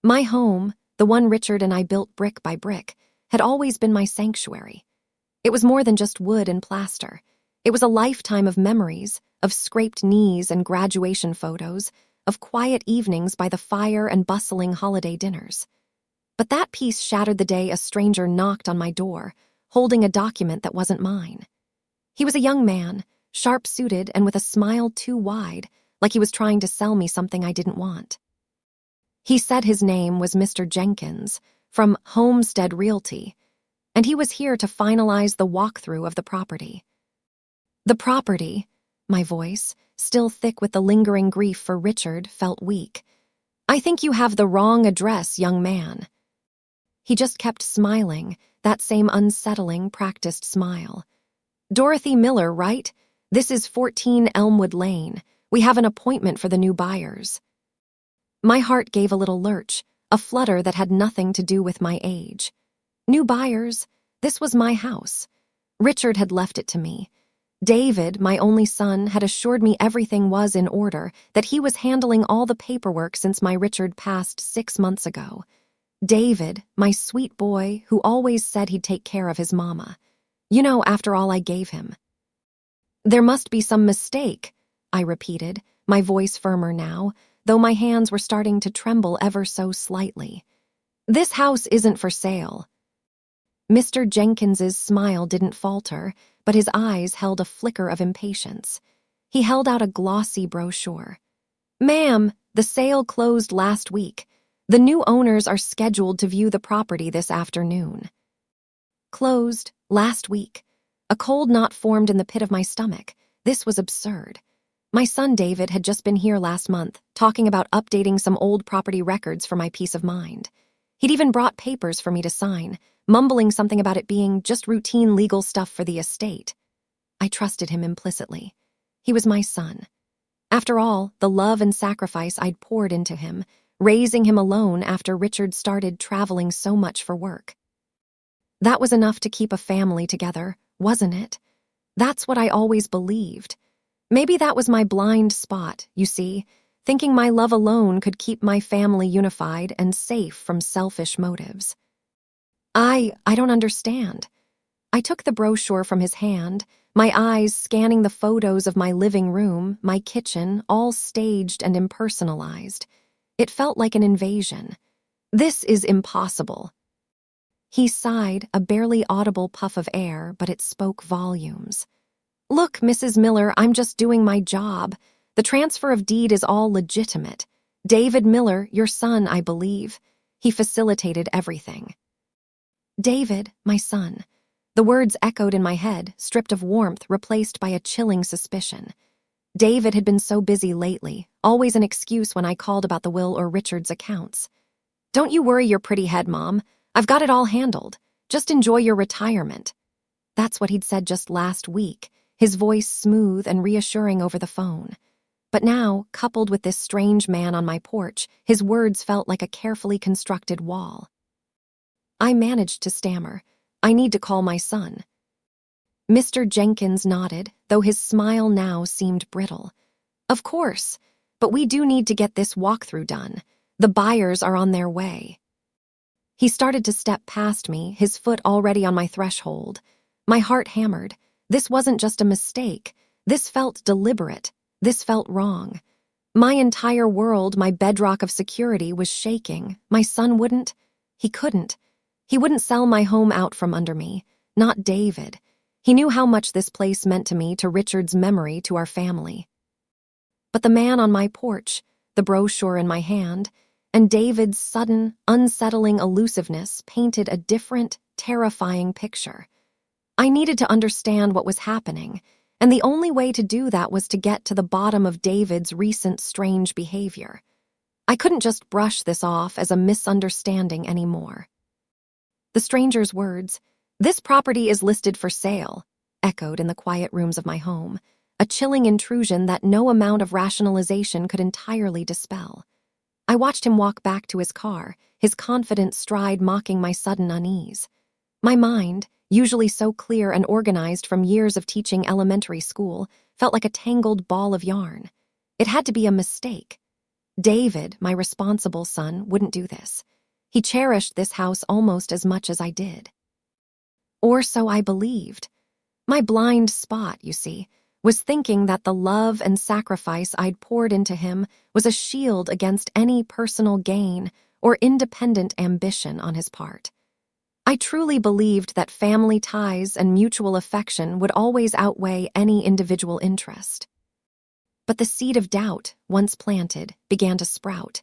My home, the one Richard and I built brick by brick, had always been my sanctuary. It was more than just wood and plaster. It was a lifetime of memories, of scraped knees and graduation photos, of quiet evenings by the fire and bustling holiday dinners. But that peace shattered the day a stranger knocked on my door, holding a document that wasn't mine. He was a young man, sharp-suited and with a smile too wide, like he was trying to sell me something I didn't want. He said his name was Mr. Jenkins, from Homestead Realty, and he was here to finalize the walkthrough of the property. The property, my voice, still thick with the lingering grief for Richard, felt weak. I think you have the wrong address, young man. He just kept smiling, that same unsettling, practiced smile. Dorothy Miller, right? This is 14 Elmwood Lane. We have an appointment for the new buyers. My heart gave a little lurch, a flutter that had nothing to do with my age. New buyers? This was my house. Richard had left it to me. David, my only son, had assured me everything was in order, that he was handling all the paperwork since my Richard passed 6 months ago. David, my sweet boy, who always said he'd take care of his mama. You know, after all I gave him. There must be some mistake, I repeated, my voice firmer now, though my hands were starting to tremble ever so slightly. This house isn't for sale. Mr. Jenkins's smile didn't falter, but his eyes held a flicker of impatience. He held out a glossy brochure. Ma'am, the sale closed last week. The new owners are scheduled to view the property this afternoon. Closed, last week. A cold knot formed in the pit of my stomach. This was absurd. My son David had just been here last month, talking about updating some old property records for my peace of mind. He'd even brought papers for me to sign, mumbling something about it being just routine legal stuff for the estate. I trusted him implicitly. He was my son. After all, the love and sacrifice I'd poured into him, raising him alone after Richard started traveling so much for work. That was enough to keep a family together, wasn't it? That's what I always believed. Maybe that was my blind spot, you see, thinking my love alone could keep my family unified and safe from selfish motives. I don't understand. I took the brochure from his hand, my eyes scanning the photos of my living room, my kitchen, all staged and impersonalized. It felt like an invasion. This is impossible. He sighed, a barely audible puff of air, but it spoke volumes. Look, Mrs. Miller, I'm just doing my job. The transfer of deed is all legitimate. David Miller, your son, I believe. He facilitated everything. David, my son. The words echoed in my head, stripped of warmth, replaced by a chilling suspicion. David had been so busy lately, always an excuse when I called about the will or Richard's accounts. Don't you worry your pretty head, Mom. I've got it all handled. Just enjoy your retirement. That's what he'd said just last week, his voice smooth and reassuring over the phone. But now, coupled with this strange man on my porch, his words felt like a carefully constructed wall. I managed to stammer, I need to call my son. Mr. Jenkins nodded, though his smile now seemed brittle. Of course, but we do need to get this walkthrough done. The buyers are on their way. He started to step past me, his foot already on my threshold. My heart hammered. This wasn't just a mistake. This felt deliberate. This felt wrong. My entire world, my bedrock of security, was shaking. My son wouldn't. He couldn't. He wouldn't sell my home out from under me. Not David. He knew how much this place meant to me, to Richard's memory, to our family. But the man on my porch, the brochure in my hand, and David's sudden, unsettling elusiveness painted a different, terrifying picture. I needed to understand what was happening, and the only way to do that was to get to the bottom of David's recent strange behavior. I couldn't just brush this off as a misunderstanding anymore. The stranger's words, "This property is listed for sale," echoed in the quiet rooms of my home, a chilling intrusion that no amount of rationalization could entirely dispel. I watched him walk back to his car, his confident stride mocking my sudden unease. My mind, usually so clear and organized from years of teaching elementary school, felt like a tangled ball of yarn. It had to be a mistake. David, my responsible son, wouldn't do this. He cherished this house almost as much as I did. Or so I believed. My blind spot, you see, was thinking that the love and sacrifice I'd poured into him was a shield against any personal gain or independent ambition on his part. I truly believed that family ties and mutual affection would always outweigh any individual interest. But the seed of doubt, once planted, began to sprout.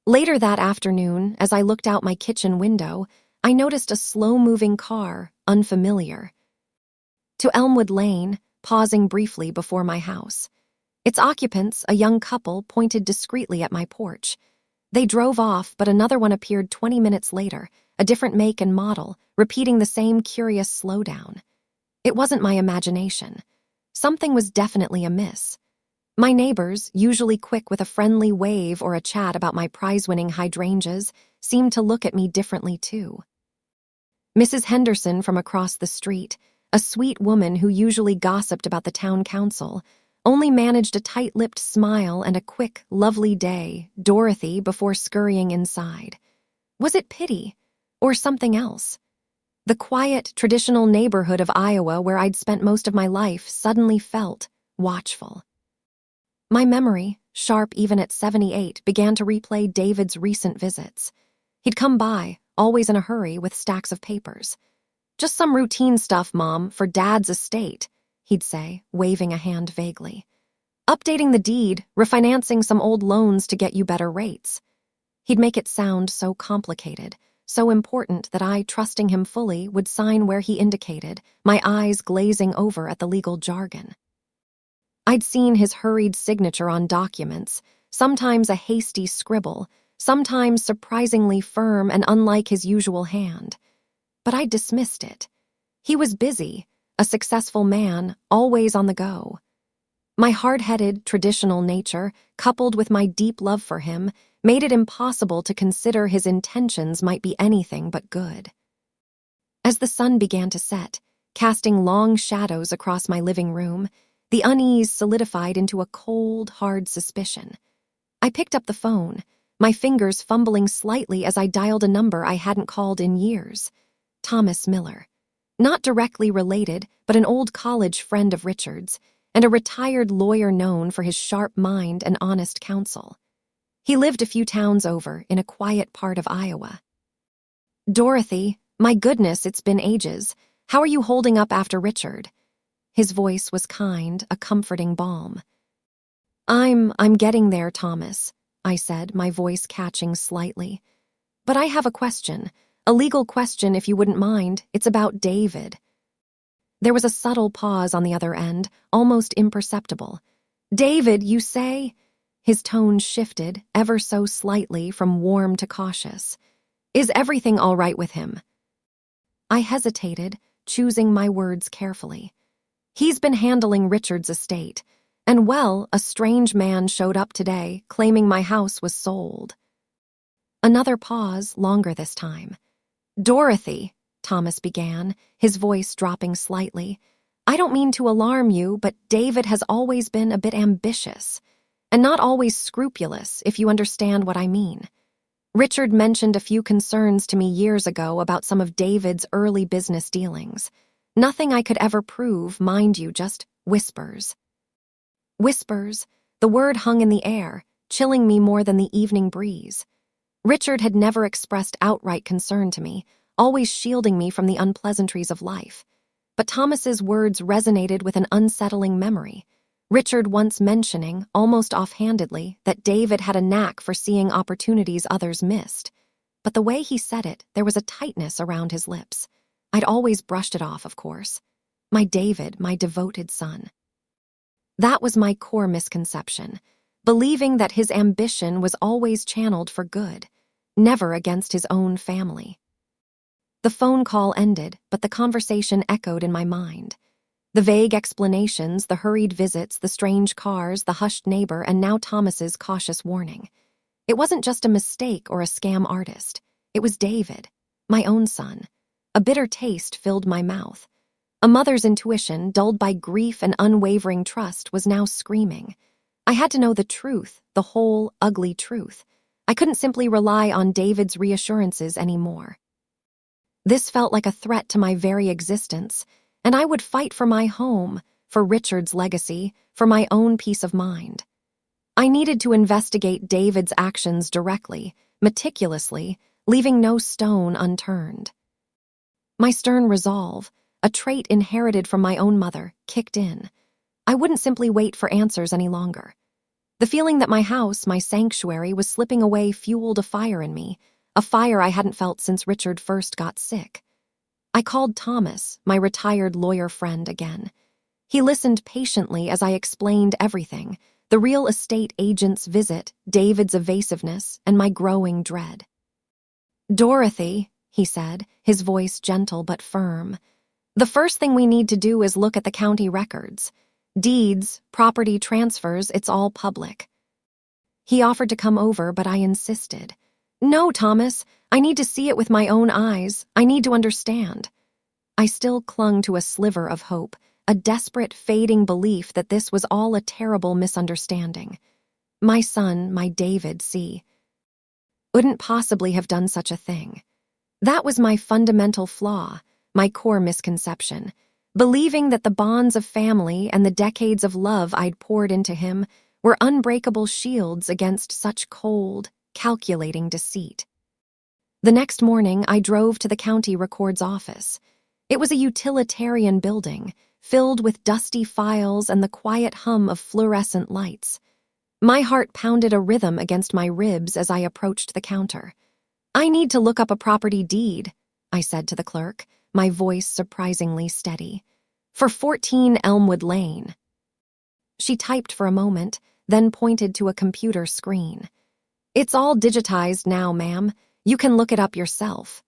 Later that afternoon, as I looked out my kitchen window, I noticed a slow-moving car, unfamiliar, to Elmwood Lane, pausing briefly before my house. Its occupants, a young couple, pointed discreetly at my porch. They drove off, but another one appeared 20 minutes later, a different make and model, repeating the same curious slowdown. It wasn't my imagination. Something was definitely amiss. My neighbors, usually quick with a friendly wave or a chat about my prize-winning hydrangeas, seemed to look at me differently too. Mrs. Henderson from across the street, a sweet woman who usually gossiped about the town council, only managed a tight-lipped smile and a quick, lovely day, Dorothy, before scurrying inside. Was it pity? Or something else? The quiet, traditional neighborhood of Iowa where I'd spent most of my life suddenly felt watchful. My memory, sharp even at 78, began to replay David's recent visits. He'd come by, always in a hurry, with stacks of papers. "Just some routine stuff, Mom, for Dad's estate," he'd say, waving a hand vaguely. "Updating the deed, refinancing some old loans to get you better rates." He'd make it sound so complicated, so important that I, trusting him fully, would sign where he indicated, my eyes glazing over at the legal jargon. I'd seen his hurried signature on documents, sometimes a hasty scribble, sometimes surprisingly firm and unlike his usual hand. But I dismissed it. He was busy, a successful man, always on the go. My hard-headed, traditional nature, coupled with my deep love for him, made it impossible to consider his intentions might be anything but good. As the sun began to set, casting long shadows across my living room, the unease solidified into a cold, hard suspicion. I picked up the phone, my fingers fumbling slightly as I dialed a number I hadn't called in years. Thomas Miller. Not directly related, but an old college friend of Richard's, and a retired lawyer known for his sharp mind and honest counsel. He lived a few towns over, in a quiet part of Iowa. "Dorothy, my goodness, it's been ages. How are you holding up after Richard?" His voice was kind, a comforting balm. I'm getting there, Thomas," I said, my voice catching slightly. "But I have a question. A legal question, if you wouldn't mind. It's about David." There was a subtle pause on the other end, almost imperceptible. "David, you say?" His tone shifted, ever so slightly, from warm to cautious. "Is everything all right with him?" I hesitated, choosing my words carefully. "He's been handling Richard's estate, and well, a strange man showed up today, claiming my house was sold." Another pause, longer this time. "Dorothy," Thomas began, his voice dropping slightly, "I don't mean to alarm you, but David has always been a bit ambitious, and not always scrupulous, if you understand what I mean. Richard mentioned a few concerns to me years ago about some of David's early business dealings. Nothing I could ever prove, mind you, just whispers." Whispers, the word hung in the air, chilling me more than the evening breeze. Richard had never expressed outright concern to me, always shielding me from the unpleasantries of life. But Thomas's words resonated with an unsettling memory. Richard once mentioning, almost offhandedly, that David had a knack for seeing opportunities others missed. But the way he said it, there was a tightness around his lips. I'd always brushed it off, of course. My David, my devoted son. That was my core misconception, believing that his ambition was always channeled for good, never against his own family. The phone call ended, but the conversation echoed in my mind. The vague explanations, the hurried visits, the strange cars, the hushed neighbor, and now Thomas's cautious warning. It wasn't just a mistake or a scam artist. It was David, my own son. A bitter taste filled my mouth. A mother's intuition, dulled by grief and unwavering trust, was now screaming. I had to know the truth, the whole, ugly truth. I couldn't simply rely on David's reassurances anymore. This felt like a threat to my very existence, and I would fight for my home, for Richard's legacy, for my own peace of mind. I needed to investigate David's actions directly, meticulously, leaving no stone unturned. My stern resolve, a trait inherited from my own mother, kicked in. I wouldn't simply wait for answers any longer. The feeling that my house, my sanctuary, was slipping away fueled a fire in me, a fire I hadn't felt since Richard first got sick. I called Thomas, my retired lawyer friend, again. He listened patiently as I explained everything, the real estate agent's visit, David's evasiveness, and my growing dread. "Dorothy," he said, his voice gentle but firm, "the first thing we need to do is look at the county records. Deeds, property transfers, it's all public." He offered to come over, but I insisted. "No, Thomas, I need to see it with my own eyes. I need to understand." I still clung to a sliver of hope, a desperate, fading belief that this was all a terrible misunderstanding. My son, my David, wouldn't possibly have done such a thing. That was my fundamental flaw, my core misconception, believing that the bonds of family and the decades of love I'd poured into him were unbreakable shields against such cold, calculating deceit. The next morning, I drove to the county records office. It was a utilitarian building, filled with dusty files and the quiet hum of fluorescent lights. My heart pounded a rhythm against my ribs as I approached the counter. "I need to look up a property deed," I said to the clerk, my voice surprisingly steady. "For 14 Elmwood Lane." She typed for a moment, then pointed to a computer screen. "It's all digitized now, ma'am. You can look it up yourself."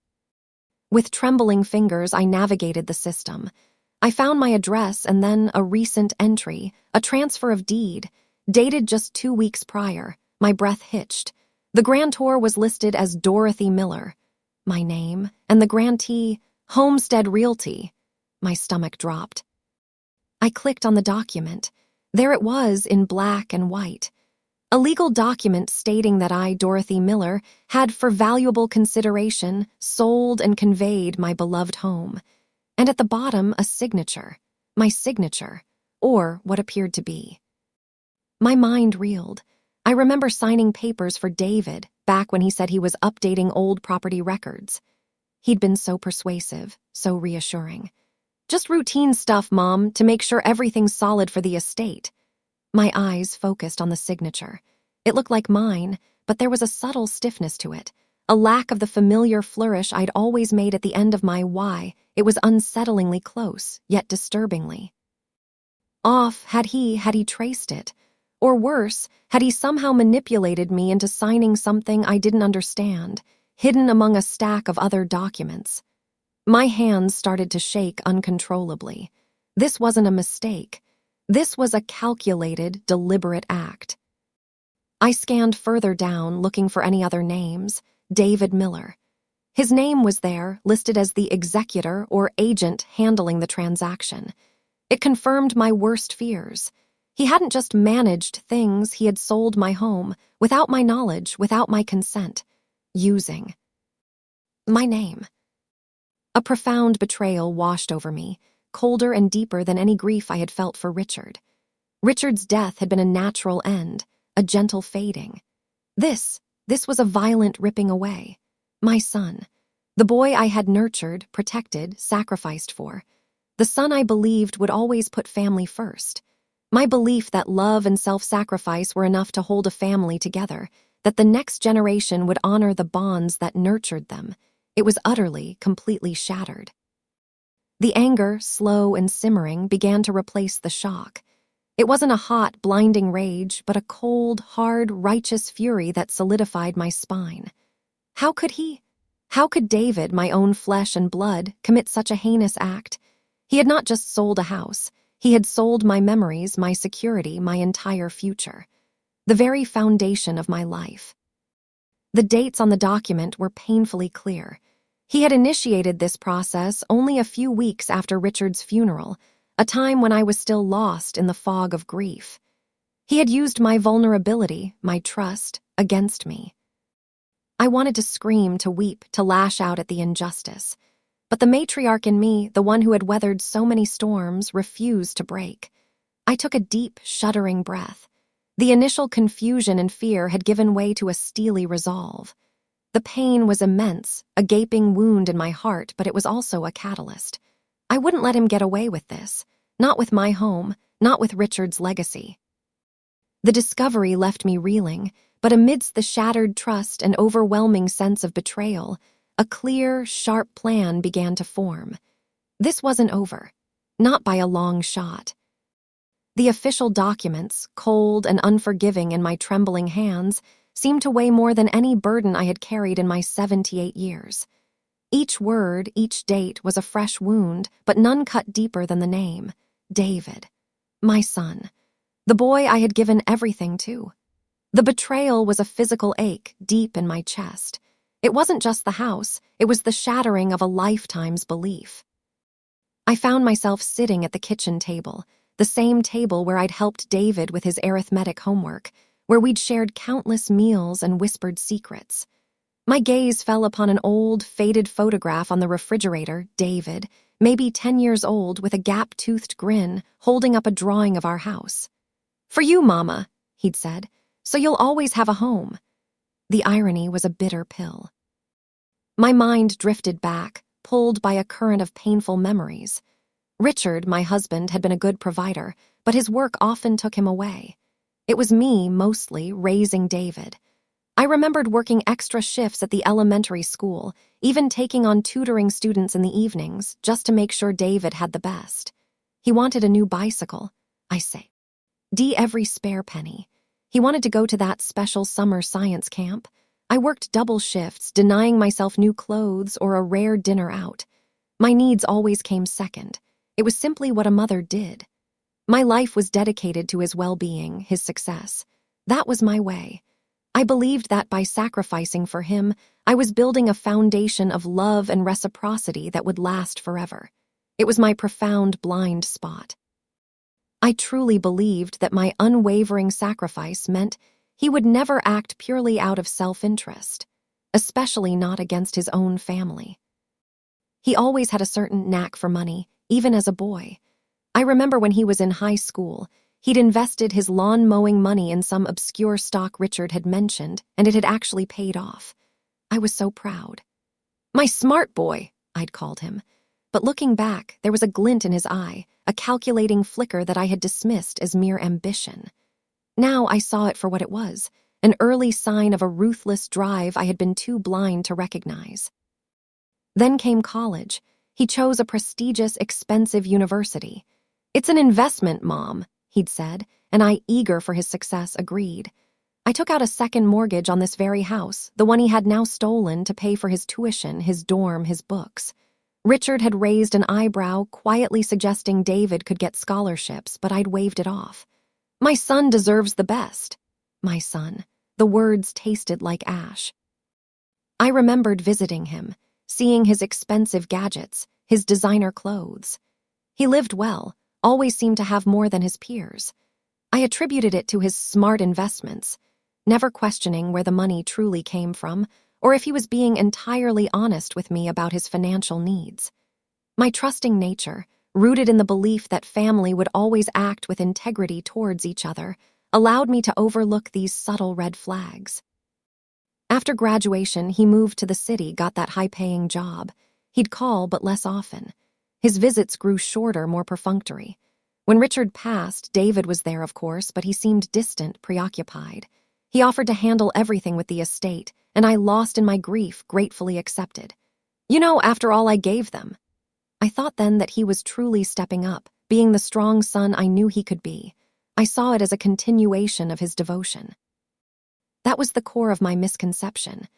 With trembling fingers, I navigated the system. I found my address and then a recent entry, a transfer of deed, dated just 2 weeks prior. My breath hitched. The grantor was listed as Dorothy Miller. My name, and the grantee, Homestead Realty. My stomach dropped. I clicked on the document. There it was in black and white. A legal document stating that I, Dorothy Miller, had for valuable consideration sold and conveyed my beloved home. And at the bottom, a signature. My signature, or what appeared to be. My mind reeled. I remember signing papers for David back when he said he was updating old property records. He'd been so persuasive, so reassuring. "Just routine stuff, Mom, to make sure everything's solid for the estate." My eyes focused on the signature. It looked like mine, but there was a subtle stiffness to it, a lack of the familiar flourish I'd always made at the end of my Y. It was unsettlingly close, yet disturbingly off. Had he traced it? Or worse, had he somehow manipulated me into signing something I didn't understand, hidden among a stack of other documents? My hands started to shake uncontrollably. This wasn't a mistake. This was a calculated, deliberate act. I scanned further down, looking for any other names. David Miller. His name was there, listed as the executor or agent handling the transaction. It confirmed my worst fears. He hadn't just managed things, he had sold my home, without my knowledge, without my consent, using my name. A profound betrayal washed over me, colder and deeper than any grief I had felt for Richard. Richard's death had been a natural end, a gentle fading. This was a violent ripping away. My son, the boy I had nurtured, protected, sacrificed for, the son I believed would always put family first. My belief that love and self-sacrifice were enough to hold a family together, that the next generation would honor the bonds that nurtured them, it was utterly, completely shattered. The anger, slow and simmering, began to replace the shock. It wasn't a hot, blinding rage, but a cold, hard, righteous fury that solidified my spine. How could David, my own flesh and blood, commit such a heinous act? He had not just sold a house. He had sold my memories, my security, my entire future. The very foundation of my life. The dates on the document were painfully clear. He had initiated this process only a few weeks after Richard's funeral, a time when I was still lost in the fog of grief. He had used my vulnerability, my trust, against me. I wanted to scream, to weep, to lash out at the injustice. But the matriarch in me, the one who had weathered so many storms, refused to break. I took a deep, shuddering breath. The initial confusion and fear had given way to a steely resolve. The pain was immense, a gaping wound in my heart, but it was also a catalyst. I wouldn't let him get away with this. Not with my home, not with Richard's legacy. The discovery left me reeling, but amidst the shattered trust and overwhelming sense of betrayal, a clear, sharp plan began to form. This wasn't over. Not by a long shot. The official documents, cold and unforgiving in my trembling hands, seemed to weigh more than any burden I had carried in my 78 years. Each word, each date was a fresh wound, but none cut deeper than the name. David. My son. The boy I had given everything to. The betrayal was a physical ache deep in my chest. It wasn't just the house, it was the shattering of a lifetime's belief. I found myself sitting at the kitchen table, the same table where I'd helped David with his arithmetic homework, where we'd shared countless meals and whispered secrets. My gaze fell upon an old, faded photograph on the refrigerator, David, maybe 10 years old, with a gap-toothed grin, holding up a drawing of our house. "For you, Mama," he'd said, "so you'll always have a home." The irony was a bitter pill. My mind drifted back, pulled by a current of painful memories. Richard, my husband, had been a good provider, but his work often took him away. It was me, mostly, raising David. I remembered working extra shifts at the elementary school, even taking on tutoring students in the evenings, just to make sure David had the best. He wanted a new bicycle, I say. Every spare penny. He wanted to go to that special summer science camp. I worked double shifts, denying myself new clothes or a rare dinner out. My needs always came second. It was simply what a mother did. My life was dedicated to his well-being, his success. That was my way. I believed that by sacrificing for him, I was building a foundation of love and reciprocity that would last forever. It was my profound blind spot. I truly believed that my unwavering sacrifice meant he would never act purely out of self-interest, especially not against his own family. He always had a certain knack for money, even as a boy. I remember when he was in high school, he'd invested his lawn-mowing money in some obscure stock Richard had mentioned, and it had actually paid off. I was so proud. "My smart boy," I'd called him. But looking back, there was a glint in his eye, a calculating flicker that I had dismissed as mere ambition. Now I saw it for what it was, an early sign of a ruthless drive I had been too blind to recognize. Then came college. He chose a prestigious, expensive university. "It's an investment, Mom," he'd said, and I, eager for his success, agreed. I took out a second mortgage on this very house, the one he had now stolen, to pay for his tuition, his dorm, his books. Richard had raised an eyebrow, quietly suggesting David could get scholarships, but I'd waved it off. "My son deserves the best." My son. The words tasted like ash. I remembered visiting him, seeing his expensive gadgets, his designer clothes. He lived well, always seemed to have more than his peers. I attributed it to his smart investments, never questioning where the money truly came from, or if he was being entirely honest with me about his financial needs. My trusting nature, rooted in the belief that family would always act with integrity towards each other, allowed me to overlook these subtle red flags. After graduation, he moved to the city, got that high-paying job. He'd call, but less often. His visits grew shorter, more perfunctory. When Richard passed, David was there, of course, but he seemed distant, preoccupied. He offered to handle everything with the estate, and I, lost in my grief, gratefully accepted. After all I gave them. I thought then that he was truly stepping up, being the strong son I knew he could be. I saw it as a continuation of his devotion. That was the core of my misconception.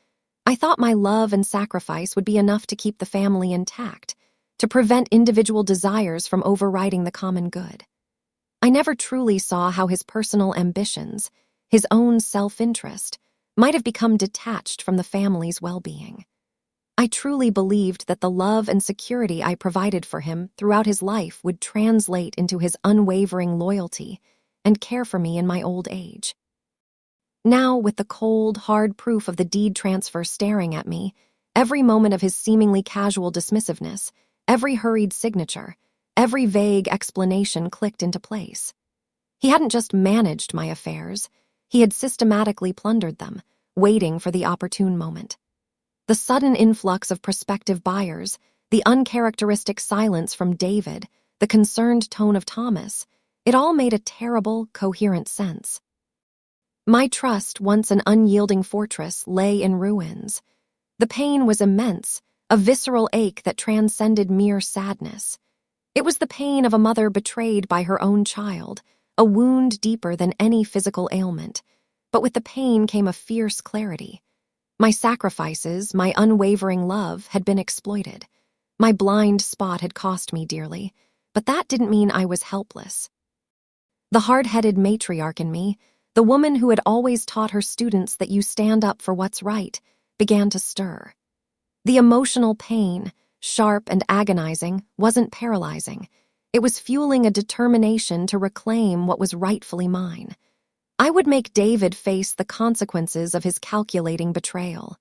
I thought my love and sacrifice would be enough to keep the family intact, to prevent individual desires from overriding the common good. I never truly saw how his personal ambitions, his own self-interest, might have become detached from the family's well-being. I truly believed that the love and security I provided for him throughout his life would translate into his unwavering loyalty, and care for me in my old age. Now, with the cold, hard proof of the deed transfer staring at me, every moment of his seemingly casual dismissiveness, every hurried signature, every vague explanation clicked into place. He hadn't just managed my affairs, he had systematically plundered them, waiting for the opportune moment. The sudden influx of prospective buyers, the uncharacteristic silence from David, the concerned tone of Thomas, it all made a terrible, coherent sense. My trust, once an unyielding fortress, lay in ruins. The pain was immense, a visceral ache that transcended mere sadness. It was the pain of a mother betrayed by her own child, a wound deeper than any physical ailment. But with the pain came a fierce clarity. My sacrifices, my unwavering love, had been exploited. My blind spot had cost me dearly, but that didn't mean I was helpless. The hard-headed matriarch in me, the woman who had always taught her students that you stand up for what's right, began to stir. The emotional pain, sharp and agonizing, wasn't paralyzing. It was fueling a determination to reclaim what was rightfully mine. I would make David face the consequences of his calculating betrayal.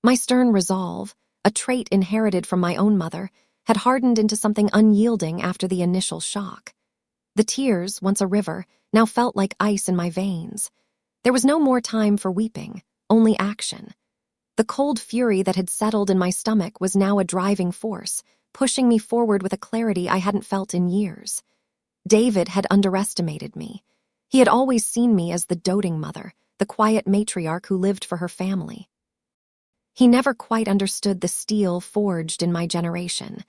My stern resolve, a trait inherited from my own mother, had hardened into something unyielding after the initial shock. The tears, once a river, now felt like ice in my veins. There was no more time for weeping, only action. The cold fury that had settled in my stomach was now a driving force, pushing me forward with a clarity I hadn't felt in years. David had underestimated me. He had always seen me as the doting mother, the quiet matriarch who lived for her family. He never quite understood the steel forged in my generation,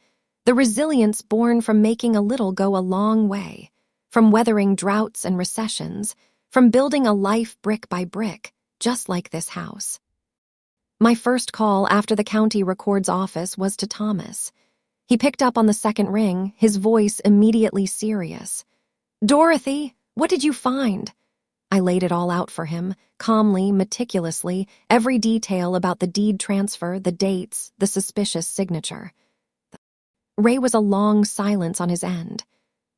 the resilience born from making a little go a long way, from weathering droughts and recessions, from building a life brick by brick, just like this house. My first call after the county record's office was to Thomas. He picked up on the second ring, his voice immediately serious. "Dorothy, what did you find?" I laid it all out for him, calmly, meticulously, every detail about the deed transfer, the dates, the suspicious signature. Ray was a long silence on his end.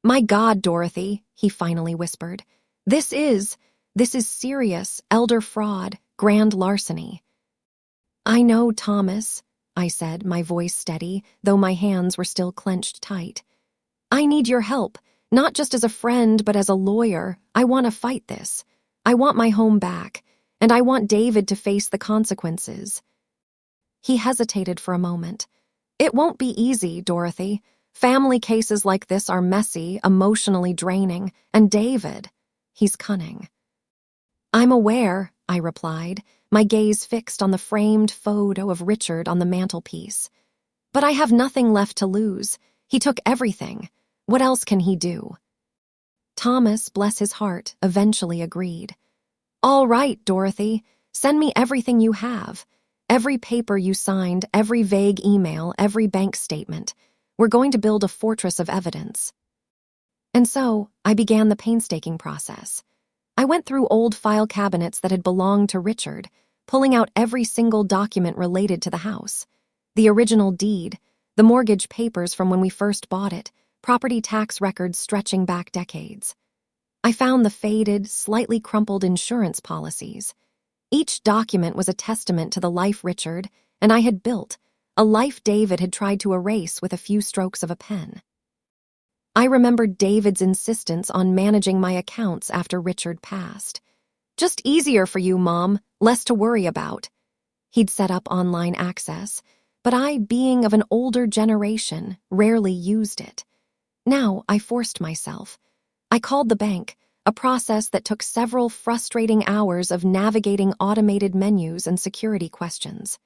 "My God, Dorothy," he finally whispered. This is serious, elder fraud, grand larceny." "I know, Thomas," I said, my voice steady, though my hands were still clenched tight. "I need your help. Not just as a friend, but as a lawyer. I want to fight this. I want my home back, and I want David to face the consequences." He hesitated for a moment. "It won't be easy, Dorothy. Family cases like this are messy, emotionally draining, and David, he's cunning." "I'm aware," I replied, my gaze fixed on the framed photo of Richard on the mantelpiece. "But I have nothing left to lose. He took everything. What else can he do?" Thomas, bless his heart, eventually agreed. "All right, Dorothy, send me everything you have. Every paper you signed, every vague email, every bank statement. We're going to build a fortress of evidence." And so, I began the painstaking process. I went through old file cabinets that had belonged to Richard, pulling out every single document related to the house. The original deed, the mortgage papers from when we first bought it, property tax records stretching back decades. I found the faded, slightly crumpled insurance policies. Each document was a testament to the life Richard and I had built, a life David had tried to erase with a few strokes of a pen. I remembered David's insistence on managing my accounts after Richard passed. "Just easier for you, Mom, less to worry about." He'd set up online access, but I, being of an older generation, rarely used it. Now I forced myself. I called the bank, a process that took several frustrating hours of navigating automated menus and security questions.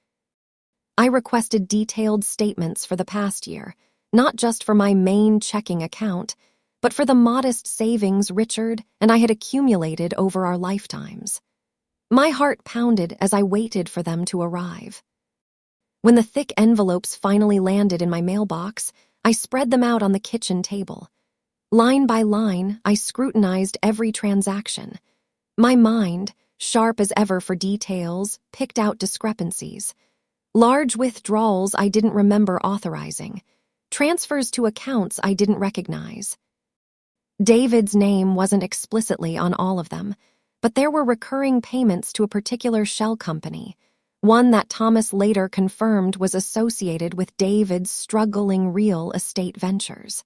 I requested detailed statements for the past year, not just for my main checking account, but for the modest savings Richard and I had accumulated over our lifetimes. My heart pounded as I waited for them to arrive. When the thick envelopes finally landed in my mailbox, I spread them out on the kitchen table. Line by line, I scrutinized every transaction. My mind, sharp as ever for details, picked out discrepancies. Large withdrawals I didn't remember authorizing. Transfers to accounts I didn't recognize. David's name wasn't explicitly on all of them, but there were recurring payments to a particular shell company, one that Thomas later confirmed was associated with David's struggling real estate ventures.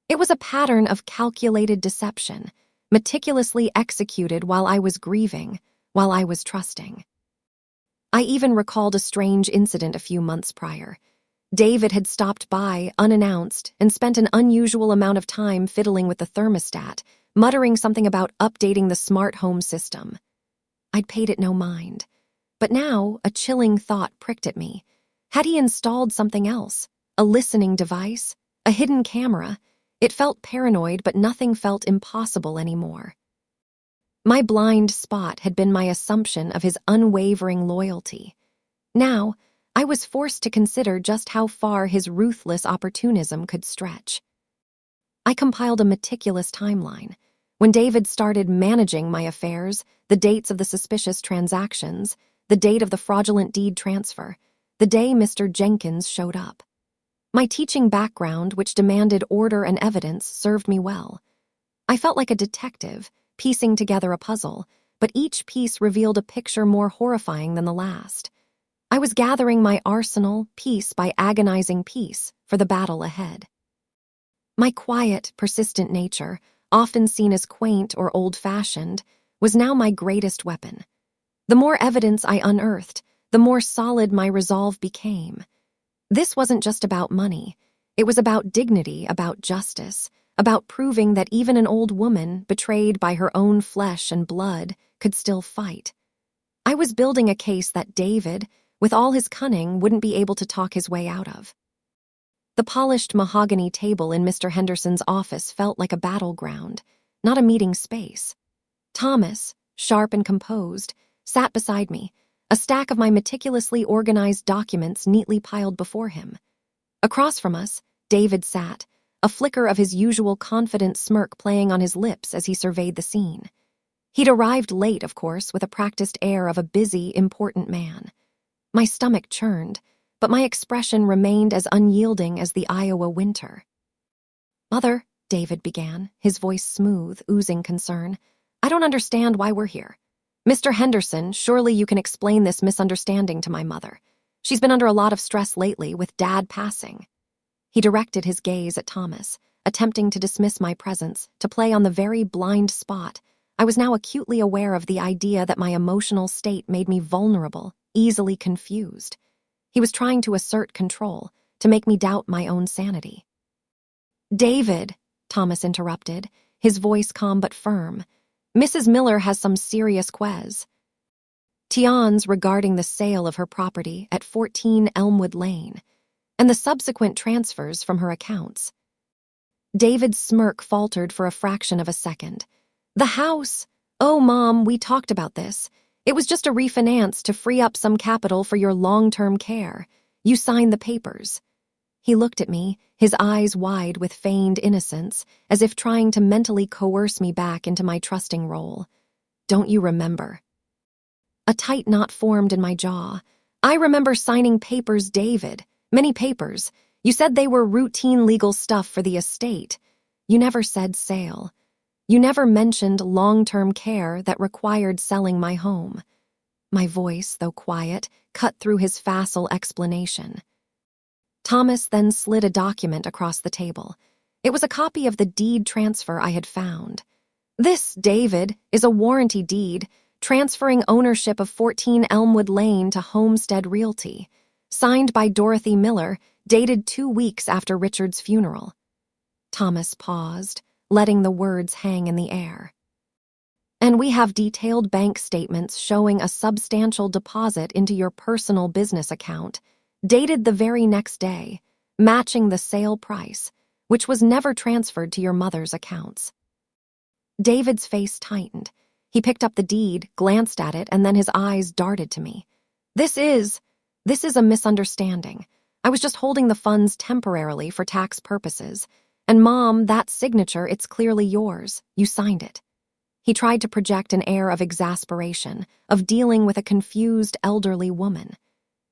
It was a pattern of calculated deception, meticulously executed while I was grieving, while I was trusting. I even recalled a strange incident a few months prior. David had stopped by, unannounced, and spent an unusual amount of time fiddling with the thermostat, muttering something about updating the smart home system. I'd paid it no mind. But now, a chilling thought pricked at me. Had he installed something else? A listening device? A hidden camera? It felt paranoid, but nothing felt impossible anymore. My blind spot had been my assumption of his unwavering loyalty. Now, I was forced to consider just how far his ruthless opportunism could stretch. I compiled a meticulous timeline. When David started managing my affairs, the dates of the suspicious transactions, the date of the fraudulent deed transfer, the day Mr. Jenkins showed up. My teaching background, which demanded order and evidence, served me well. I felt like a detective, piecing together a puzzle, but each piece revealed a picture more horrifying than the last. I was gathering my arsenal, piece by agonizing piece, for the battle ahead. My quiet, persistent nature, often seen as quaint or old-fashioned, was now my greatest weapon. The more evidence I unearthed, the more solid my resolve became. This wasn't just about money. It was about dignity, about justice, about proving that even an old woman, betrayed by her own flesh and blood, could still fight. I was building a case that David, with all his cunning, wouldn't be able to talk his way out of. The polished mahogany table in Mr. Henderson's office felt like a battleground, not a meeting space. Thomas, sharp and composed, sat beside me, a stack of my meticulously organized documents neatly piled before him. Across from us, David sat, a flicker of his usual confident smirk playing on his lips as he surveyed the scene. He'd arrived late, of course, with a practiced air of a busy, important man. My stomach churned, but my expression remained as unyielding as the Iowa winter. "Mother," David began, his voice smooth, oozing concern, "I don't understand why we're here. Mr. Henderson, surely you can explain this misunderstanding to my mother. She's been under a lot of stress lately, with Dad passing." He directed his gaze at Thomas, attempting to dismiss my presence, to play on the very blind spot. I was now acutely aware of the idea that my emotional state made me vulnerable, easily confused. He was trying to assert control, to make me doubt my own sanity. "David," Thomas interrupted, his voice calm but firm, "Mrs. Miller has some serious questions regarding the sale of her property at 14 Elmwood Lane, and the subsequent transfers from her accounts." David's smirk faltered for a fraction of a second. "The house? Oh, Mom, we talked about this. It was just a refinance to free up some capital for your long-term care. You signed the papers." He looked at me, his eyes wide with feigned innocence, as if trying to mentally coerce me back into my trusting role. "Don't you remember?" A tight knot formed in my jaw. "I remember signing papers, David. Many papers. You said they were routine legal stuff for the estate. You never said sale. You never mentioned long-term care that required selling my home." My voice, though quiet, cut through his facile explanation. Thomas then slid a document across the table. It was a copy of the deed transfer I had found. "This, David, is a warranty deed, transferring ownership of 14 Elmwood Lane to Homestead Realty, signed by Dorothy Miller, dated 2 weeks after Richard's funeral." Thomas paused, letting the words hang in the air. "And we have detailed bank statements showing a substantial deposit into your personal business account, dated the very next day, matching the sale price, which was never transferred to your mother's accounts." David's face tightened. He picked up the deed, glanced at it, and then his eyes darted to me. This is a misunderstanding. I was just holding the funds temporarily for tax purposes. And Mom, that signature, it's clearly yours. You signed it." He tried to project an air of exasperation, of dealing with a confused elderly woman.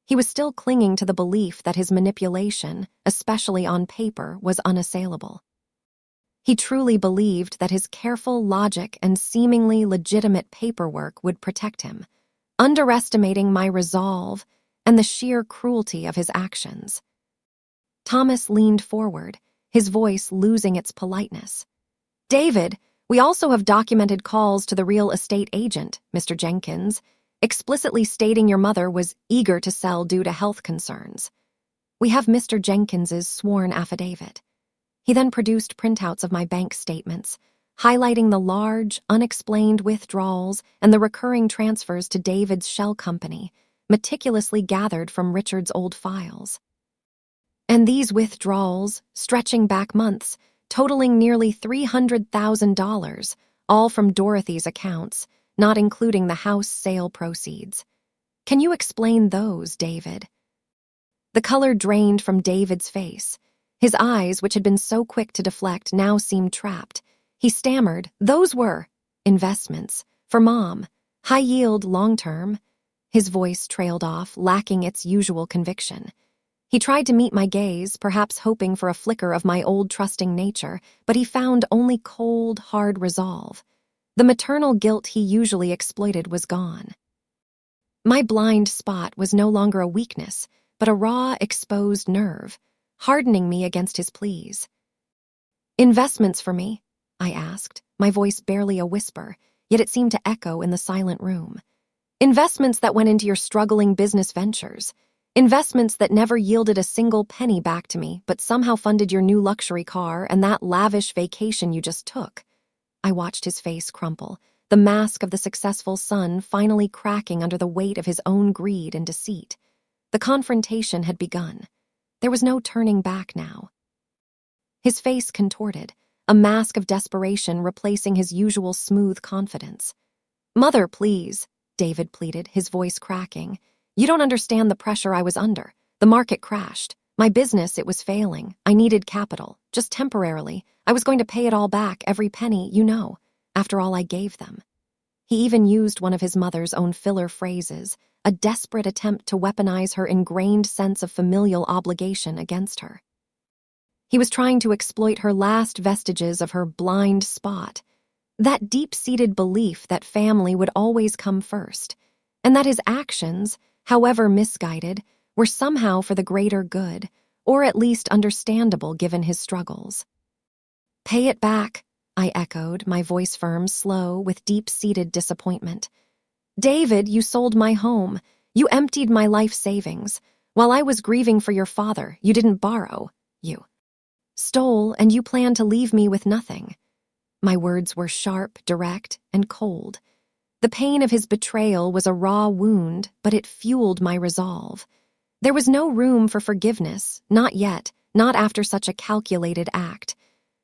He was still clinging to the belief that his manipulation, especially on paper, was unassailable. He truly believed that his careful logic and seemingly legitimate paperwork would protect him, underestimating my resolve and the sheer cruelty of his actions. Thomas leaned forward, his voice losing its politeness. "David, we also have documented calls to the real estate agent, Mr. Jenkins, explicitly stating your mother was eager to sell due to health concerns. We have Mr. Jenkins's sworn affidavit." He then produced printouts of my bank statements, highlighting the large, unexplained withdrawals and the recurring transfers to David's shell company, meticulously gathered from Richard's old files. And these withdrawals, stretching back months, totaling nearly $300,000, all from Dorothy's accounts, not including the house sale proceeds. Can you explain those, David? The color drained from David's face. His eyes, which had been so quick to deflect, now seemed trapped. He stammered, "Those were investments. For Mom. High yield, long term." His voice trailed off, lacking its usual conviction. He tried to meet my gaze, perhaps hoping for a flicker of my old trusting nature, but he found only cold, hard resolve. The maternal guilt he usually exploited was gone. My blind spot was no longer a weakness, but a raw, exposed nerve, hardening me against his pleas. "Investments for me?" I asked, my voice barely a whisper, yet it seemed to echo in the silent room. "Investments that went into your struggling business ventures. Investments that never yielded a single penny back to me, but somehow funded your new luxury car and that lavish vacation you just took." I watched his face crumple, the mask of the successful son finally cracking under the weight of his own greed and deceit. The confrontation had begun. There was no turning back now. His face contorted, a mask of desperation replacing his usual smooth confidence. "Mother, please," David pleaded, his voice cracking. "You don't understand the pressure I was under. The market crashed. My business, it was failing. I needed capital, just temporarily. I was going to pay it all back, every penny, you know, after all I gave them." He even used one of his mother's own filler phrases, a desperate attempt to weaponize her ingrained sense of familial obligation against her. He was trying to exploit her last vestiges of her blind spot, that deep-seated belief that family would always come first, and that his actions, however misguided, were somehow for the greater good, or at least understandable given his struggles. "Pay it back," I echoed, my voice firm, slow, with deep-seated disappointment. "David, you sold my home. You emptied my life savings. While I was grieving for your father, you didn't borrow. You stole, and you planned to leave me with nothing." My words were sharp, direct, and cold. The pain of his betrayal was a raw wound, but it fueled my resolve. There was no room for forgiveness, not yet, not after such a calculated act.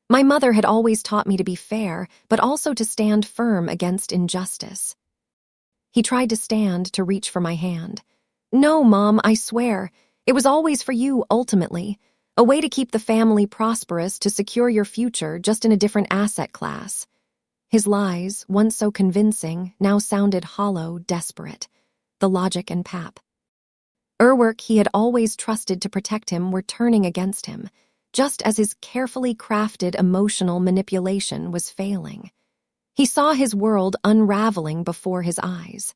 My mother had always taught me to be fair, but also to stand firm against injustice. He tried to stand, to reach for my hand. "No, Mom, I swear. It was always for you, ultimately. A way to keep the family prosperous, to secure your future, just in a different asset class." His lies, once so convincing, now sounded hollow, desperate. The logic and pap work he had always trusted to protect him were turning against him, just as his carefully crafted emotional manipulation was failing. He saw his world unraveling before his eyes.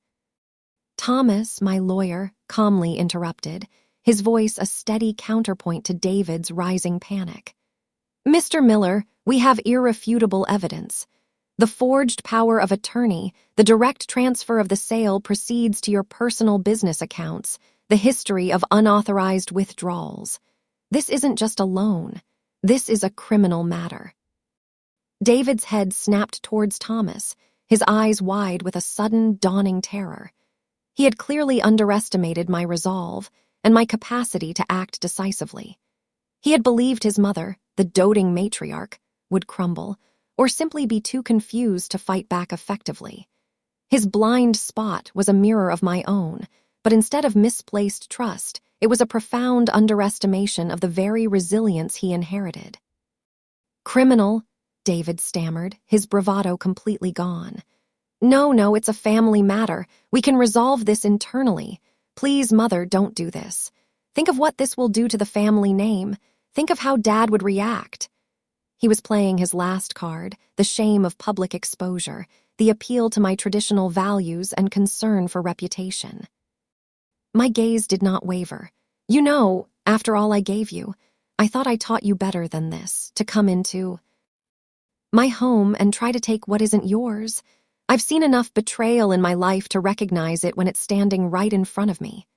Thomas, my lawyer, calmly interrupted, his voice a steady counterpoint to David's rising panic. "Mr. Miller, we have irrefutable evidence. The forged power of attorney, the direct transfer of the sale proceeds to your personal business accounts, the history of unauthorized withdrawals. This isn't just a loan. This is a criminal matter." David's head snapped towards Thomas, his eyes wide with a sudden, dawning terror. He had clearly underestimated my resolve and my capacity to act decisively. He had believed his mother, the doting matriarch, would crumble, or simply be too confused to fight back effectively. His blind spot was a mirror of my own, but instead of misplaced trust, it was a profound underestimation of the very resilience he inherited. "Criminal," David stammered, his bravado completely gone. No, it's a family matter. We can resolve this internally. Please, Mother, don't do this. Think of what this will do to the family name. Think of how Dad would react." He was playing his last card, the shame of public exposure, the appeal to my traditional values and concern for reputation. My gaze did not waver. You know, after all I gave you, I thought I taught you better than this, to come into my home and try to take what isn't yours. I've seen enough betrayal in my life to recognize it when it's standing right in front of me.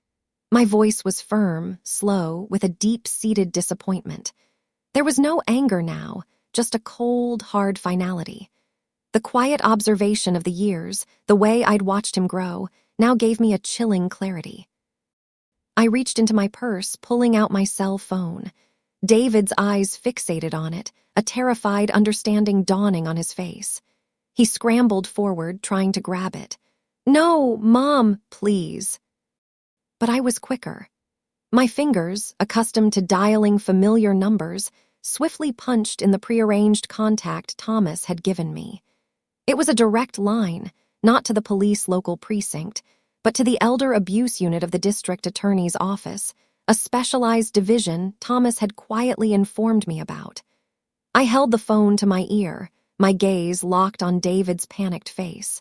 My voice was firm, slow, with a deep-seated disappointment. There was no anger now, just a cold, hard finality. The quiet observation of the years, the way I'd watched him grow, now gave me a chilling clarity. I reached into my purse, pulling out my cell phone. David's eyes fixated on it, a terrified understanding dawning on his face. He scrambled forward, trying to grab it. "No, Mom, please." But I was quicker. My fingers, accustomed to dialing familiar numbers, swiftly punched in the prearranged contact Thomas had given me. It was a direct line, not to the police local precinct, but to the elder abuse unit of the district attorney's office, a specialized division Thomas had quietly informed me about. I held the phone to my ear, my gaze locked on David's panicked face.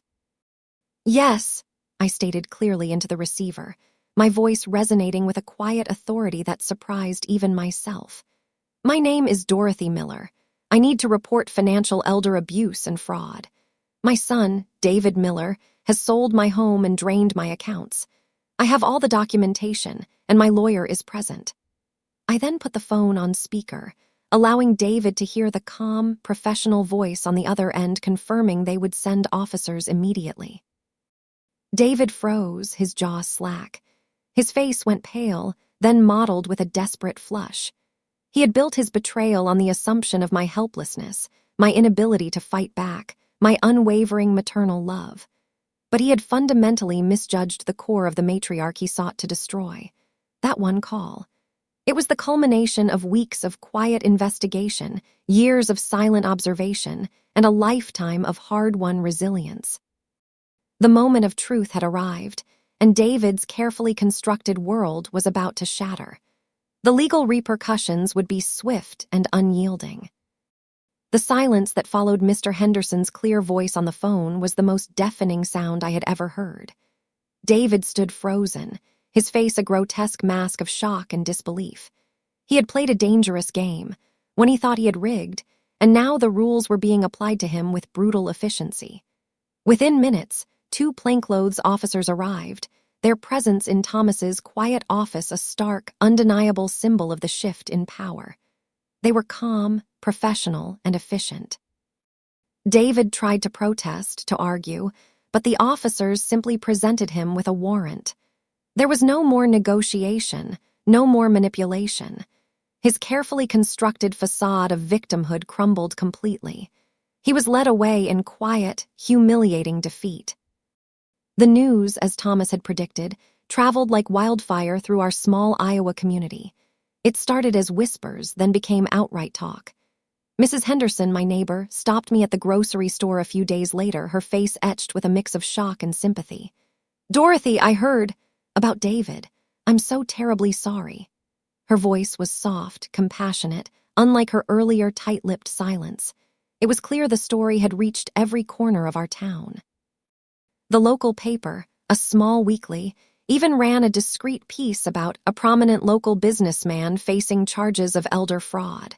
"Yes," I stated clearly into the receiver, my voice resonating with a quiet authority that surprised even myself. "My name is Dorothy Miller. I need to report financial elder abuse and fraud. My son, David Miller, has sold my home and drained my accounts. I have all the documentation, and my lawyer is present." I then put the phone on speaker, allowing David to hear the calm, professional voice on the other end confirming they would send officers immediately. David froze, his jaw slack. His face went pale, then mottled with a desperate flush. He had built his betrayal on the assumption of my helplessness, my inability to fight back, my unwavering maternal love. But he had fundamentally misjudged the core of the matriarch he sought to destroy. That one call. It was the culmination of weeks of quiet investigation, years of silent observation, and a lifetime of hard-won resilience. The moment of truth had arrived, and David's carefully constructed world was about to shatter. The legal repercussions would be swift and unyielding. The silence that followed Mr. Henderson's clear voice on the phone was the most deafening sound I had ever heard. David stood frozen, his face a grotesque mask of shock and disbelief. He had played a dangerous game, one he thought he had rigged, and now the rules were being applied to him with brutal efficiency. Within minutes, 2 plainclothes officers arrived, their presence in Thomas's quiet office a stark, undeniable symbol of the shift in power. They were calm, professional, and efficient. David tried to protest, to argue, but the officers simply presented him with a warrant. There was no more negotiation, no more manipulation. His carefully constructed facade of victimhood crumbled completely. He was led away in quiet, humiliating defeat. The news, as Thomas had predicted, traveled like wildfire through our small Iowa community. It started as whispers, then became outright talk. Mrs. Henderson, my neighbor, stopped me at the grocery store a few days later, her face etched with a mix of shock and sympathy. "Dorothy, I heard about David. I'm so terribly sorry." Her voice was soft, compassionate, unlike her earlier tight-lipped silence. It was clear the story had reached every corner of our town. The local paper, a small weekly, even ran a discreet piece about a prominent local businessman facing charges of elder fraud.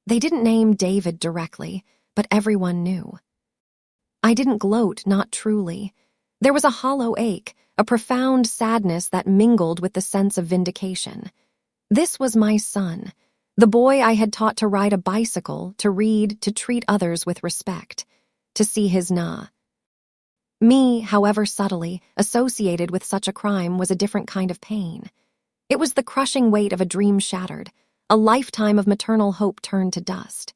They didn't name David directly, but everyone knew. I didn't gloat, not truly. There was a hollow ache, a profound sadness that mingled with the sense of vindication. This was my son, the boy I had taught to ride a bicycle, to read, to treat others with respect, to see his Me, however subtly, associated with such a crime was a different kind of pain. It was the crushing weight of a dream shattered, a lifetime of maternal hope turned to dust.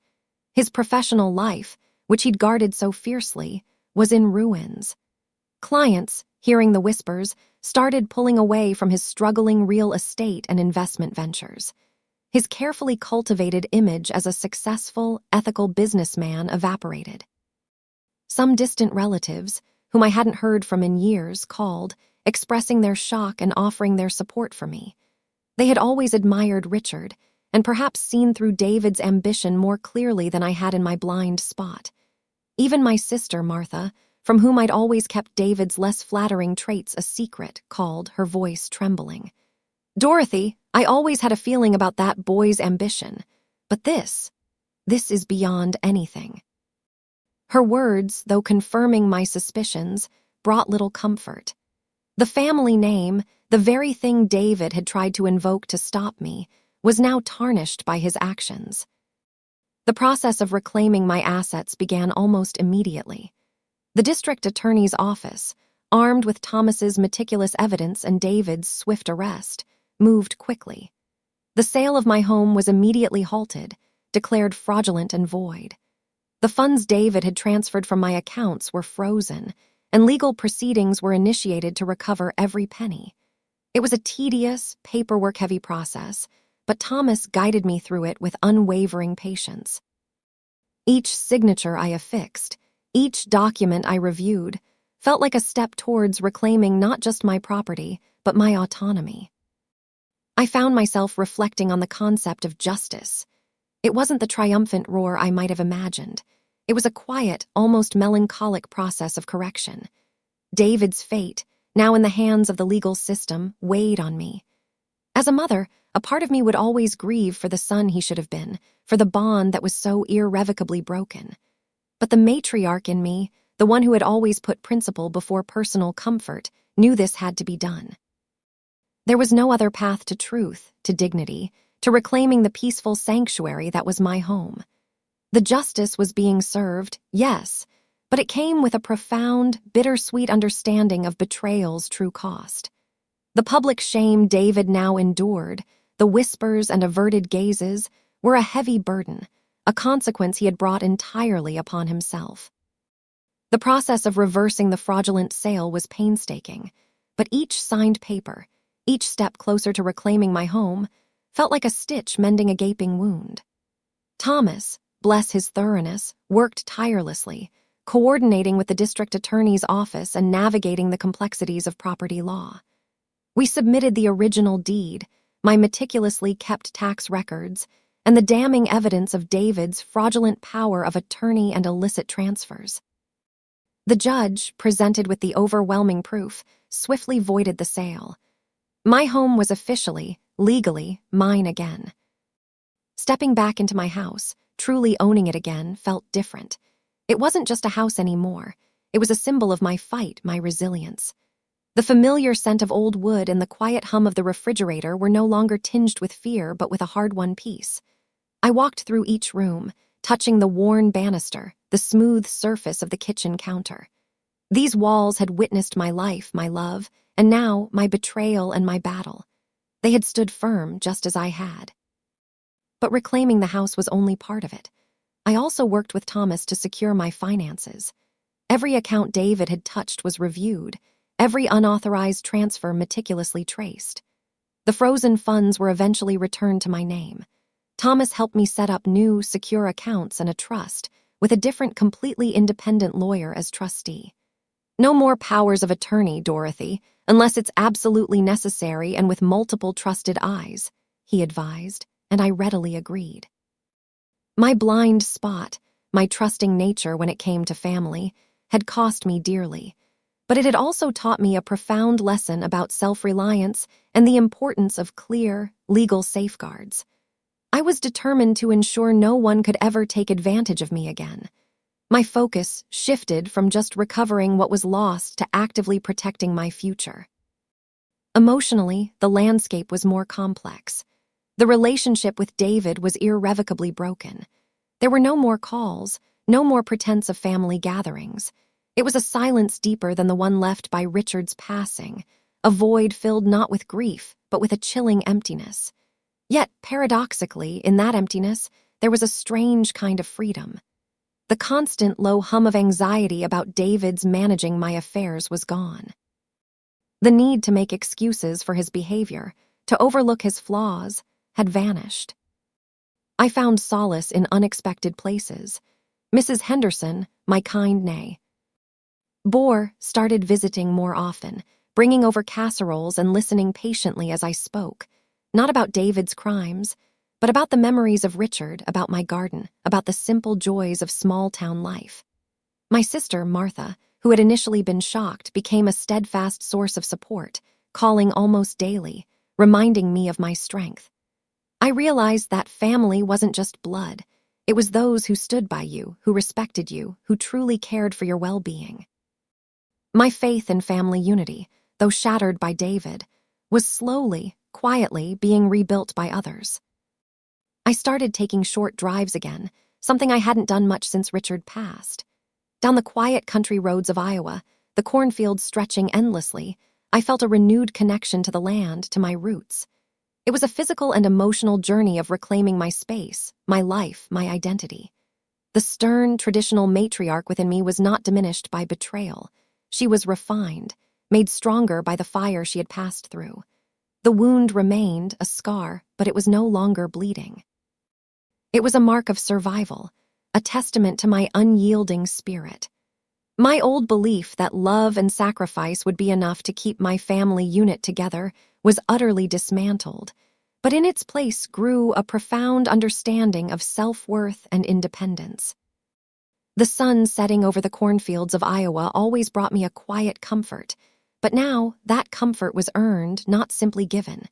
His professional life, which he'd guarded so fiercely, was in ruins. Clients, hearing the whispers, started pulling away from his struggling real estate and investment ventures. His carefully cultivated image as a successful, ethical businessman evaporated. Some distant relatives, whom I hadn't heard from in years, called, expressing their shock and offering their support for me. They had always admired Richard, and perhaps seen through David's ambition more clearly than I had in my blind spot. Even my sister, Martha, from whom I'd always kept David's less flattering traits a secret, called, her voice trembling. "Dorothy, I always had a feeling about that boy's ambition. But this is beyond anything." Her words, though confirming my suspicions, brought little comfort. The family name, the very thing David had tried to invoke to stop me, was now tarnished by his actions. The process of reclaiming my assets began almost immediately. The district attorney's office, armed with Thomas's meticulous evidence and David's swift arrest, moved quickly. The sale of my home was immediately halted, declared fraudulent and void. The funds David had transferred from my accounts were frozen, and legal proceedings were initiated to recover every penny. It was a tedious, paperwork-heavy process, but Thomas guided me through it with unwavering patience. Each signature I affixed, each document I reviewed, felt like a step towards reclaiming not just my property, but my autonomy. I found myself reflecting on the concept of justice. It wasn't the triumphant roar I might have imagined. It was a quiet, almost melancholic process of correction. David's fate, now in the hands of the legal system, weighed on me. As a mother, a part of me would always grieve for the son he should have been, for the bond that was so irrevocably broken. But the matriarch in me, the one who had always put principle before personal comfort, knew this had to be done. There was no other path to truth, to dignity, to reclaiming the peaceful sanctuary that was my home. The justice was being served, yes, but it came with a profound, bittersweet understanding of betrayal's true cost. The public shame David now endured, the whispers and averted gazes, were a heavy burden, a consequence he had brought entirely upon himself. The process of reversing the fraudulent sale was painstaking, but each signed paper, each step closer to reclaiming my home, felt like a stitch mending a gaping wound. Thomas, bless his thoroughness, worked tirelessly, coordinating with the district attorney's office and navigating the complexities of property law. We submitted the original deed, my meticulously kept tax records, and the damning evidence of David's fraudulent power of attorney and illicit transfers. The judge, presented with the overwhelming proof, swiftly voided the sale. My home was officially, legally, mine again. Stepping back into my house, truly owning it again, felt different. It wasn't just a house anymore. It was a symbol of my fight, my resilience. The familiar scent of old wood and the quiet hum of the refrigerator were no longer tinged with fear, but with a hard-won peace. I walked through each room, touching the worn banister, the smooth surface of the kitchen counter. These walls had witnessed my life, my love, and now my betrayal and my battle. They had stood firm, just as I had. But reclaiming the house was only part of it. I also worked with Thomas to secure my finances. Every account David had touched was reviewed, every unauthorized transfer meticulously traced. The frozen funds were eventually returned to my name. Thomas helped me set up new, secure accounts and a trust, with a different, completely independent lawyer as trustee. No more powers of attorney, Dorothy, unless it's absolutely necessary and with multiple trusted eyes, he advised, and I readily agreed. My blind spot, my trusting nature when it came to family, had cost me dearly, but it had also taught me a profound lesson about self-reliance and the importance of clear, legal safeguards. I was determined to ensure no one could ever take advantage of me again. My focus shifted from just recovering what was lost to actively protecting my future. Emotionally, the landscape was more complex. The relationship with David was irrevocably broken. There were no more calls, no more pretense of family gatherings. It was a silence deeper than the one left by Richard's passing, a void filled not with grief, but with a chilling emptiness. Yet, paradoxically, in that emptiness, there was a strange kind of freedom. The constant low hum of anxiety about David's managing my affairs was gone. The need to make excuses for his behavior, to overlook his flaws, had vanished. I found solace in unexpected places. Mrs. Henderson, my kind nay. Bohr started visiting more often, bringing over casseroles and listening patiently as I spoke, not about David's crimes, but about the memories of Richard, about my garden, about the simple joys of small-town life. My sister, Martha, who had initially been shocked, became a steadfast source of support, calling almost daily, reminding me of my strength. I realized that family wasn't just blood. It was those who stood by you, who respected you, who truly cared for your well-being. My faith in family unity, though shattered by David, was slowly, quietly being rebuilt by others. I started taking short drives again, something I hadn't done much since Richard passed. Down the quiet country roads of Iowa, the cornfields stretching endlessly, I felt a renewed connection to the land, to my roots. It was a physical and emotional journey of reclaiming my space, my life, my identity. The stern, traditional matriarch within me was not diminished by betrayal. She was refined, made stronger by the fire she had passed through. The wound remained, a scar, but it was no longer bleeding. It was a mark of survival, a testament to my unyielding spirit. My old belief that love and sacrifice would be enough to keep my family unit together was utterly dismantled, but in its place grew a profound understanding of self-worth and independence. The sun setting over the cornfields of Iowa always brought me a quiet comfort, but now that comfort was earned, not simply given.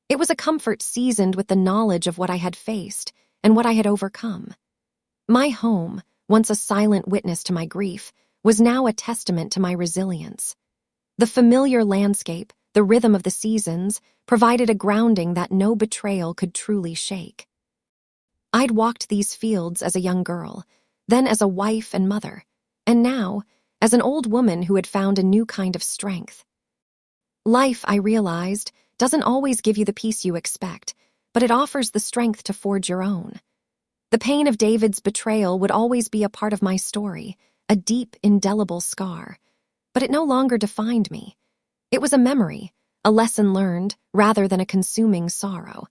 It was a comfort seasoned with the knowledge of what I had faced and what I had overcome. My home, once a silent witness to my grief, was now a testament to my resilience. The familiar landscape, the rhythm of the seasons, provided a grounding that no betrayal could truly shake. I'd walked these fields as a young girl, then as a wife and mother, and now as an old woman who had found a new kind of strength. Life, I realized, doesn't always give you the peace you expect, but it offers the strength to forge your own. The pain of David's betrayal would always be a part of my story, a deep, indelible scar, but it no longer defined me. It was a memory, a lesson learned, rather than a consuming sorrow.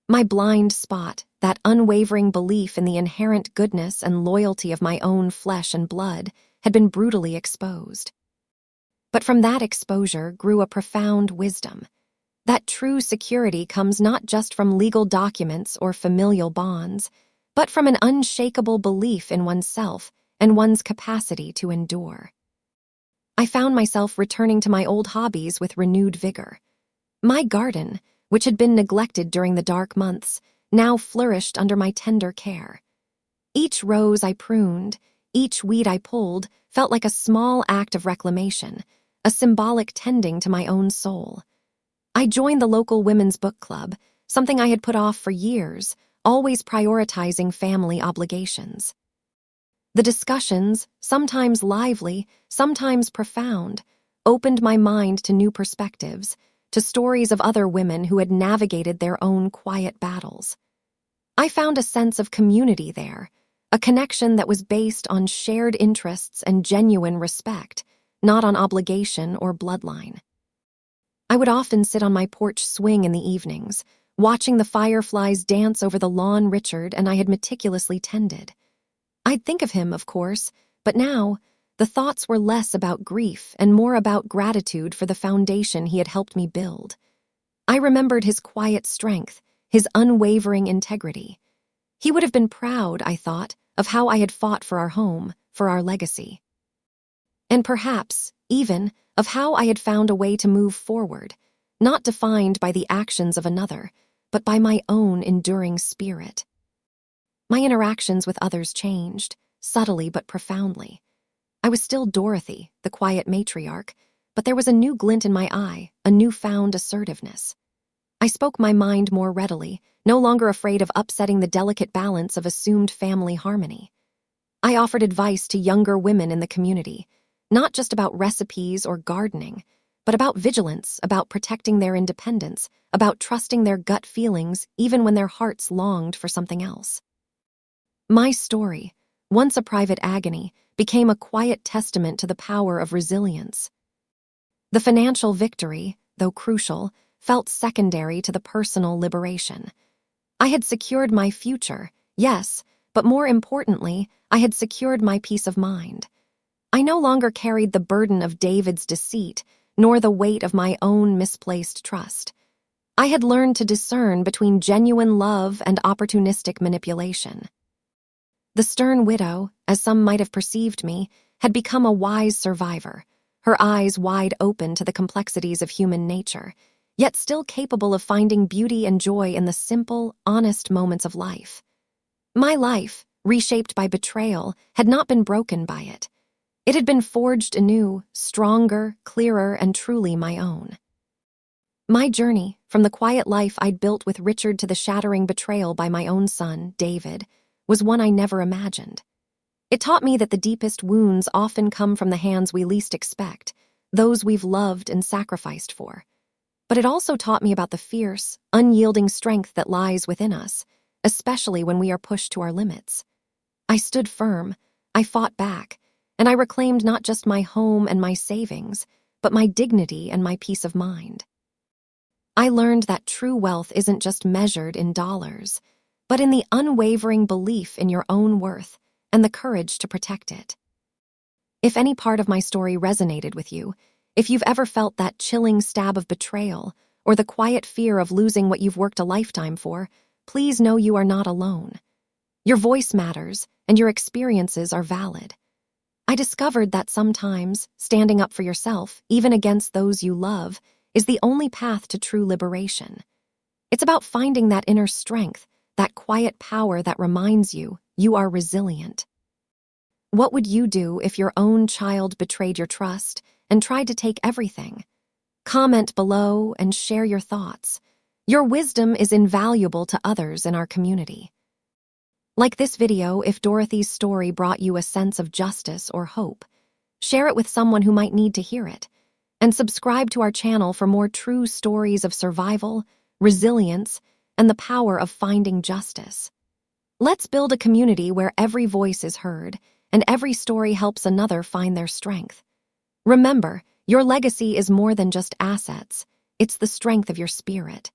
My blind spot, that unwavering belief in the inherent goodness and loyalty of my own flesh and blood, had been brutally exposed. But from that exposure grew a profound wisdom. That true security comes not just from legal documents or familial bonds, but from an unshakable belief in oneself and one's capacity to endure. I found myself returning to my old hobbies with renewed vigor. My garden, which had been neglected during the dark months, now flourished under my tender care. Each rose I pruned, each weed I pulled, felt like a small act of reclamation, a symbolic tending to my own soul. I joined the local women's book club, something I had put off for years, always prioritizing family obligations. The discussions, sometimes lively, sometimes profound, opened my mind to new perspectives, to stories of other women who had navigated their own quiet battles. I found a sense of community there, a connection that was based on shared interests and genuine respect, not on obligation or bloodline. I would often sit on my porch swing in the evenings, watching the fireflies dance over the lawn Richard and I had meticulously tended. I'd think of him, of course, but now the thoughts were less about grief and more about gratitude for the foundation he had helped me build. I remembered his quiet strength, his unwavering integrity. He would have been proud, I thought, of how I had fought for our home, for our legacy. And perhaps, even, of how I had found a way to move forward, not defined by the actions of another, but by my own enduring spirit. My interactions with others changed, subtly but profoundly. I was still Dorothy, the quiet matriarch, but there was a new glint in my eye, a newfound assertiveness. I spoke my mind more readily, no longer afraid of upsetting the delicate balance of assumed family harmony. I offered advice to younger women in the community, not just about recipes or gardening, but about vigilance, about protecting their independence, about trusting their gut feelings even when their hearts longed for something else. My story, once a private agony, became a quiet testament to the power of resilience. The financial victory, though crucial, felt secondary to the personal liberation. I had secured my future, yes, but more importantly, I had secured my peace of mind. I no longer carried the burden of David's deceit, nor the weight of my own misplaced trust. I had learned to discern between genuine love and opportunistic manipulation. The stern widow, as some might have perceived me, had become a wise survivor, her eyes wide open to the complexities of human nature, yet still capable of finding beauty and joy in the simple, honest moments of life. My life, reshaped by betrayal, had not been broken by it. It had been forged anew, stronger, clearer, and truly my own. My journey, from the quiet life I'd built with Richard to the shattering betrayal by my own son, David, was one I never imagined. It taught me that the deepest wounds often come from the hands we least expect, those we've loved and sacrificed for. But it also taught me about the fierce, unyielding strength that lies within us, especially when we are pushed to our limits. I stood firm, I fought back, and I reclaimed not just my home and my savings, but my dignity and my peace of mind. I learned that true wealth isn't just measured in dollars, but in the unwavering belief in your own worth and the courage to protect it. If any part of my story resonated with you, if you've ever felt that chilling stab of betrayal or the quiet fear of losing what you've worked a lifetime for, please know you are not alone. Your voice matters, and your experiences are valid. I discovered that sometimes standing up for yourself, even against those you love, is the only path to true liberation. It's about finding that inner strength, that quiet power that reminds you you are resilient. What would you do if your own child betrayed your trust and tried to take everything? Comment below and share your thoughts. Your wisdom is invaluable to others in our community. Like this video if Dorothy's story brought you a sense of justice or hope. Share it with someone who might need to hear it. And subscribe to our channel for more true stories of survival, resilience, and the power of finding justice. Let's build a community where every voice is heard and every story helps another find their strength. Remember, your legacy is more than just assets. It's the strength of your spirit.